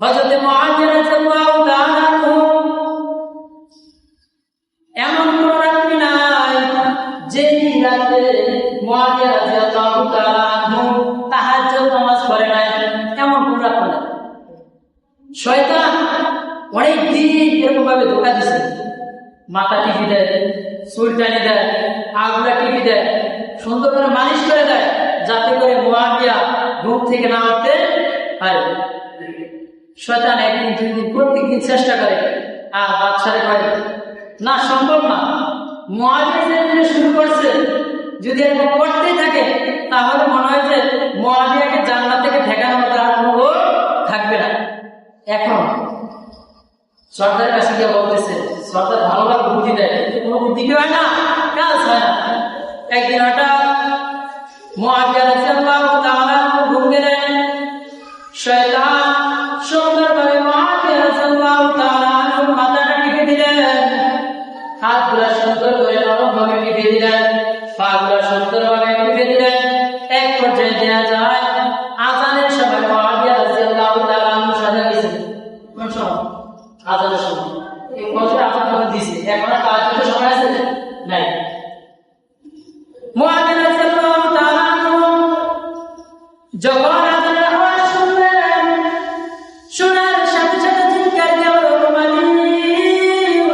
হযরত মুআবিয়া রাদিয়াল্লাহু তাআলা আনহু এমন কোন রাত্রি নাই যেই রাতে মুআবিয়া রাদিয়াল্লাহু তাআলা আনহু তাহাজ্জুদ নামাজ পড়ে নাই, এমন কোন রাত নাই। শয়তান অনেক দিন এরকম ভাবে ধোঁকা দিছে, মাথা টিপি দেয়, চুল টানি দেয়, আগুলা টিপি দেয়, সুন্দর করে মালিশ করে দেয়, যাতে করে মুআবিয়া ঘুম থেকে না উঠতে পারে। শয়তান একদিন দুই দিন প্রত্যেকদিন চেষ্টা করে, আর বাদশারে করে না, সম্ভব না। মুআবিয়া যে শুরু করছে, যদি এরকম করতেই থাকে তাহলে মনে হয় যে মুআবিয়াকে জান্নাত থেকে ঠেকানোর মতো আর কোনো লোক থাকবে না। এখন সর্দারের কাছে গিয়ে বলতেছে, সর্দার ভালোভাবে বুদ্ধি দেয়, কিন্তু কোনো বুদ্ধি কি হয় না, কাজ হয় না। একদিন হঠাৎ মুআবিয়া রাদিয়াল্লাহু তাআলা ঘুম গেলেন, শয়তান সুন্দরভাবে মুআবিয়া রাদিয়াল্লাহু তাআলা মাথাটা টিপে দিলেন, হাতগুলা সুন্দর করে নরমভাবে টিপে দিলেন, পাগুলা সুন্দরভাবে টিপে দিলেন। এক পর্যায়ে দেয়া যায় আযানের সময় মুআবিয়া রাদিয়াল্লাহু তাআলা সাজা গেছে। কোন সময়? আযানের সময়। এই বছর আযান করে দিয়েছে, এখন আর তাহাজ্জুদের সময় আছে নাই। মুআবিয়া রাদিয়াল্লাহু তাআলা যখন আযানের আওয়াজ শুনলেন, শোনার সাথে সাথে চিৎকার দিয়ে বলল, মালিক,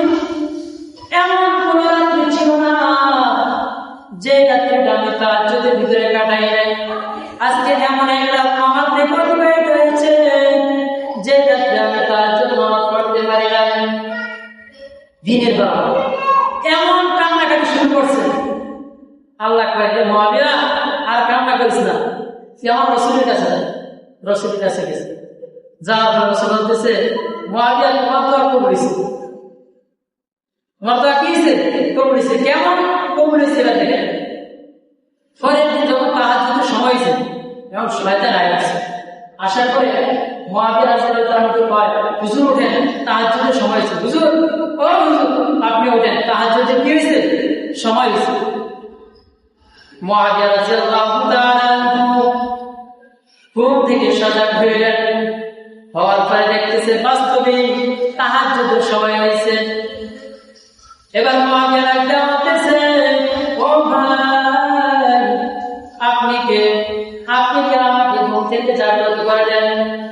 এমন কোন রাত্রি ছিল না যে রাত্রিটা আমি তাহাজ্জুদের ভিতরে কাটাই নাই। আজকে এমন এক রাত আমার থেকে অতিবাহিত হয়েছে যে রাত্রে আমি তাহাজ্জুদ নামাজ পড়তে পারি নাই। দিনের বেলা এমন কান্নাকাটি শুরু করছে। আল্লাহ কয়, মুআবিয়া আর কান্না করিস না, তুই আমার রাসূলের কাছে যা। রাসূলের কাছে গেছে, যাওয়ার পর রাসূল বলতেছে, মুআবিয়া তোমার দোয়া কবুল হয়েছে, তোমার দোয়া কি হয়েছে? কবুল হয়েছে। কেমন কবুল হয়েছে? দেখেন, পরের দিন যখন তাহাজ্জুদের সময় হয়েছে, এখন শয়তান আসছে, আসার পরে মুআবিয়া রাদিয়াল্লাহু তাআলা কয়, হুজুর ওঠেন, তাহাজ্জুদের সময় হয়েছে। হুজুর, ও হুজুর, আপনি ওঠেন, তাহাজ্জুদের কি হয়েছে? সময় হয়েছে। মুআবিয়া রাদিয়াল্লাহু তাআলা ঘুম থেকে সজাগ হইলেন, হওয়ার পরে দেখতেছে বাস্তবিক তাহাজ্জুদের সময় হয়েছে। এবার মুআবিয়া রাদিয়াল্লাহু বলতেছে, ও ভাই, আপনি কে? আপনি কে আমাকে ঘুম থেকে জাগ্রত করে দেন?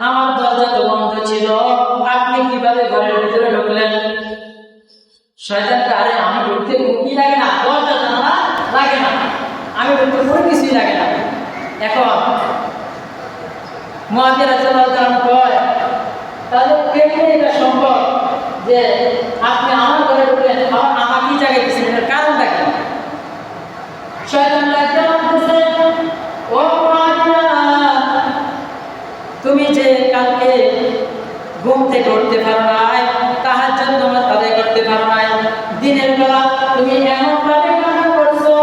আমার দরজা তো বন্ধ ছিল, আপনি কিভাবে ঘরের ভিতরে ঢুকলেন? শয়তান, আরে আমি ঢুকতে কি লাগে না, দরজা জানালা লাগে না, আমি ঢুকতে কোনো কিছুই লাগে না। এখন মুআবিয়া রাদিয়াল্লাহু তাআলা কয়, তাহলে কেমনে এটা সম্ভব যে আপনি আমার ঘরে ঢুকলেন, আবার আমাকেই জায়গায় দিচ্ছেন? এর কারণটা কি? শয়তান বলতেছে, ও মুআবিয়া, তুমি যে কালকে ঘুম থেকে উঠতে পারো নাই, তাহাজ্জুদ নামাজ আদায় করতে পারো নাই, দিনের বেলা তুমি এমন ভাবে কান্না করছো,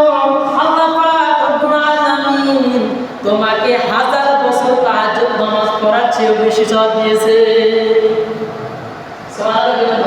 আল্লাহ পাক রব্বুল আলামিন তোমাকে 1000 বছর তাহাজ্জুদ নামাজ পড়ার চেয়ে বেশি সওয়াব দিয়েছে। সুবহানাল্লাহ।